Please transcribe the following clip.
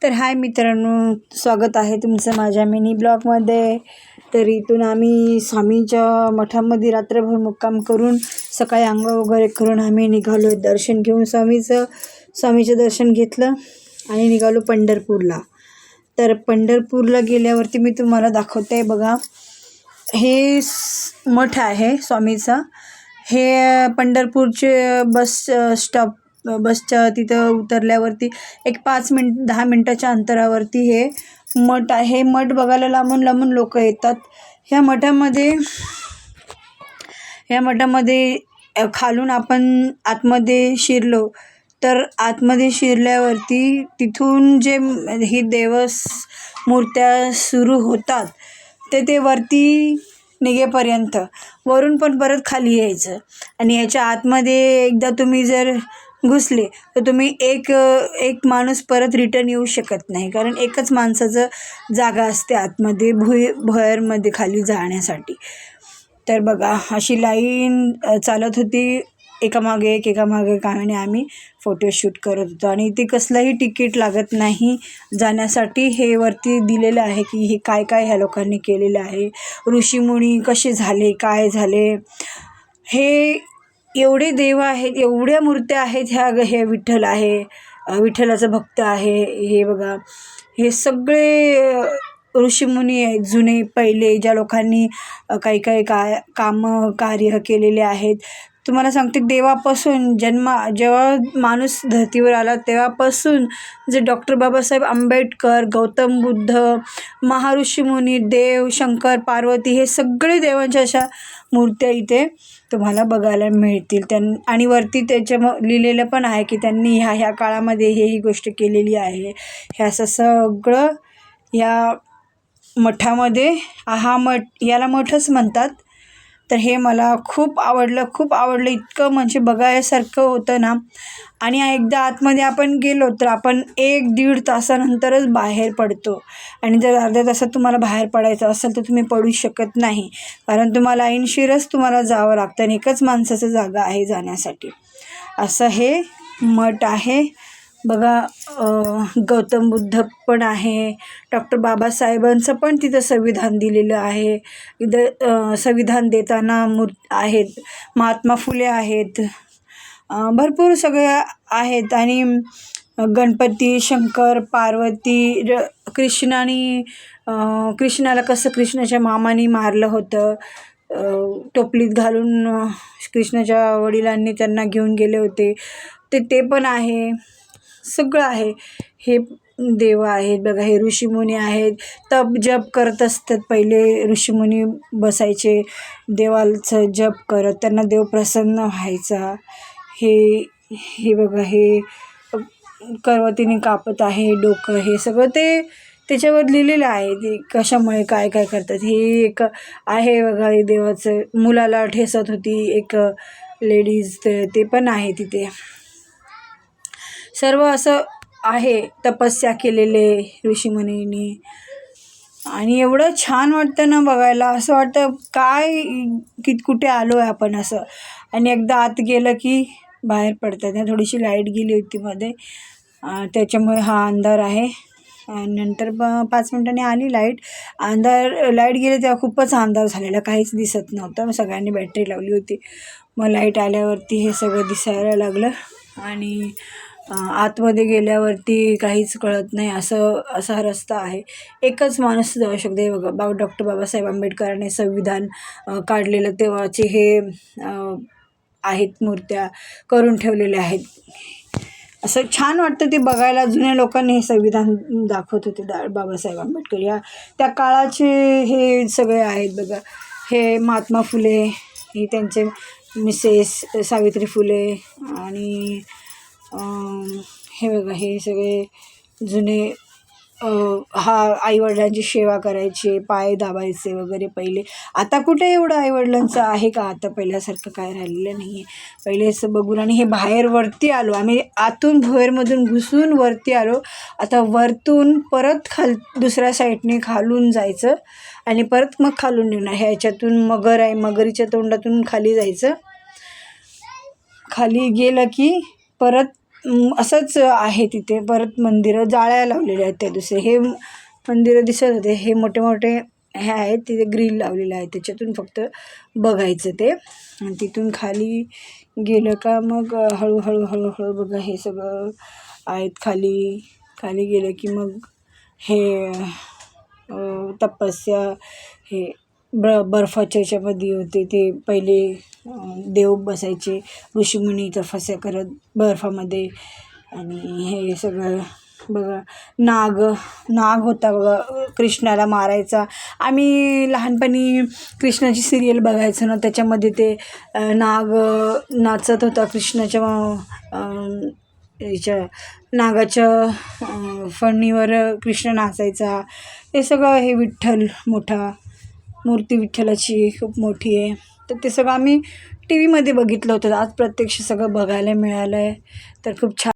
तर हाय मित्रांनो, स्वागत आहे तुमचं माझ्या मिनी ब्लॉगमध्ये. तर इथून आम्ही स्वामीच्या मठामध्ये रात्रभर मुक्काम करून सकाळी आंघोळ वगैरे करून आम्ही निघालो. दर्शन घेऊन स्वामीचं दर्शन घेतलं आणि निघालो पंढरपूरला. तर पंढरपूरला गेल्यावरती मी तुम्हाला दाखवते बघा. हे मठ आहे स्वामीचा. हे पंढरपूरचे बसच्या तिथं उतरल्यावरती एक 10 मिनटाच्या अंतरावरती हे मठ आहे. मठ बघायला लांबून लांबून लोक येतात. ह्या मठामध्ये खालून आपण आतमध्ये शिरलो तर आतमध्ये शिरल्यावरती तिथून जे ही मूर्त्या सुरू होतात ते वरती निघेपर्यंत वरून पण परत खाली यायचं. आणि याच्या आतमध्ये एकदा तुम्ही जर घुसले तर तुम्ही एक माणूस परत रिटर्न येऊ शकत नाही, कारण एकच माणसाचं जागा असते आतमध्ये भुयारमध्ये खाली जाण्यासाठी. तर बघा अशी लाईन चालत होती, एकामागे एक आणि आम्ही फोटोशूट करत होतो. आणि इथे कसलंही तिकीट लागत नाही जाण्यासाठी. हे वरती दिलेलं आहे की हे काय काय ह्या लोकांनी केलेलं आहे, ऋषीमुनी कसे झाले, काय झाले. हे एवढे देव आहेत, एवढ्या मूर्त्या आहेत. हे विठ्ठल आहे, विठ्ठलाचं भक्त आहे. हे बघा, हे सगळे ऋषीमुनी आहेत जुने, पहिले ज्या लोकांनी काही कार्य केलेले आहेत. तुम्हाला सांगते, देवापासून जेव्हा माणूस धर्तीवर आला तेव्हापासून जे डॉक्टर बाबासाहेब आंबेडकर, गौतम बुद्ध, महर्षी देव, शंकर, पार्वती, हे सगळे देवांच्या अशा मूर्त्या इथे तुम्हाला बघायला मिळतील. आणि वरती त्याच्या लिहिलेलं पण आहे की त्यांनी ह्या काळामध्ये ही गोष्ट केलेली आहे. हे असं सगळं या मठामध्ये, याला मठच म्हणतात. तर हे मला खूप आवडलं. इतकं म्हणजे बघायसारखं होतं ना. आणि एकदा आतमध्ये आपण गेलो तर आपण 1-1.5 तासानंतरच बाहेर पडतो. आणि जर अर्ध्या तासात तुम्हाला बाहेर पडायचं असेल तर तुम्ही पडू शकत नाही, कारण तुम्हाला ऐनशीरच तुम्हाला जावं लागतं आणि एकच माणसाचं जागा आहे जाण्यासाठी. असं हे मठ आहे बघा. गौतम बुद्ध पण आहे, डॉक्टर बाबासाहेबांचं पण तिथं संविधान दिलेलं आहे. इथं संविधान देताना आहेत, महात्मा फुले आहेत, भरपूर सगळे आहेत. आणि गणपती, शंकर, पार्वती, कृष्णाला कसं कृष्णाच्या मामाने मारलं होतं, टोपलीत घालून कृष्णाच्या वडिलांनी त्यांना घेऊन गेले होते, ते पण आहे. सगळं आहे. हे देव आहेत बघा. हे ऋषीमुनी आहेत, तप जप करत असतात. पहिले ऋषीमुनी बसायचे देवाचं जप करत, त्यांना देव प्रसन्न व्हायचा. हे बघा, हे करवतीने कापत आहे डोकं. हे सगळं त्याच्यावर लिहिलेलं आहे ते कशामुळे काय काय करतात. हे एक आहे बघा, हे देवाचं मुलाला ठेसत होती एक लेडीज, ते पण आहे तिथे. सर्व असं आहे, तपस्या केलेले ऋषीमुनींनी. आणि एवढं छान वाटतं ना बघायला, असं वाटतं काय कुठे आलो आहे आपण असं. आणि एकदा आत गेलं की बाहेर पडतात. थोडीशी लाईट गेली होती मध्ये, त्याच्यामुळे हा अंधार आहे. नंतर 5 मिनिटांनी आली लाईट. लाईट गेली तेव्हा खूपच अंधार झालेला, काहीच दिसत नव्हतं. सगळ्यांनी बॅटरी लावली होती. मग लाईट आल्यावरती हे सगळं दिसायला लागलं. आणि आतमध्ये गेल्यावरती काहीच कळत नाही, असा रस्ता आहे. एकच माणूस जाऊ शकतो. हे बघा, डॉक्टर बाबासाहेब आंबेडकरांनी संविधान काढलेलं तेव्हाचे हे आहेत, मूर्त्या करून ठेवलेल्या आहेत. असं छान वाटतं ते बघायला. जुन्या लोकांनी हे संविधान दाखवत होते, बाबासाहेब आंबेडकर त्या काळाचे हे सगळे आहेत बघा. हे महात्मा फुले, हे त्यांचे मिसेस सावित्री फुले. आणि हे बघा, हे सगळे जुने आईवडिलांची सेवा करायचे, पाय दाबायचे वगैरे पहिले. आता कुठे एवढं आईवडिलांचं आहे का? आता पहिल्यासारखं काय राहिलेलं नाही आहे. पहिले असं बघून. आणि हे बाहेर वरती आलो आम्ही, आतून भुयारमधून घुसून वरती आलो. आता वरतून परत दुसऱ्या साईडने खालून जायचं आणि परत मग खालून निघणार. ह्याच्यातून मगर आहे, मगरीच्या तोंडातून खाली जायचं. खाली गेलं की परत असंच आहे तिथे. परत मंदिरं जाळ्या लावलेल्या आहेत त्या दुसरे हे मंदिरं दिसत होते, हे मोठे मोठे हे आहेत तिथे ग्रिल लावलेलं आहे, त्याच्यातून फक्त बघायचं ते. आणि तिथून खाली गेलं का मग हळूहळू हळूहळू बघा हे सगळं आहेत खाली. खाली गेलं की मग हे तपस्या हे बर्फाच्या याच्यामध्ये होते ते पहिले देव बसायचे ऋषीमुनी तपस्या करत बर्फामध्ये. आणि हे सगळं बघा नाग होता बघा कृष्णाला मारायचा. आम्ही लहानपणी कृष्णाची सिरियल बघायचो ना, त्याच्यामध्ये ते नाग नाचत होता कृष्णाच्या याच्या नागाच्या फणीवर कृष्ण नाचायचा. हे सगळं हे विठ्ठल मोठा मूर्ती विठ्ठलाची खूप मोठी आहे. तर ते सगळं आम्ही टी व्हीमध्ये बघितलं होतं, आज प्रत्यक्ष सगळं बघायला मिळालं आहे. तर खूप छान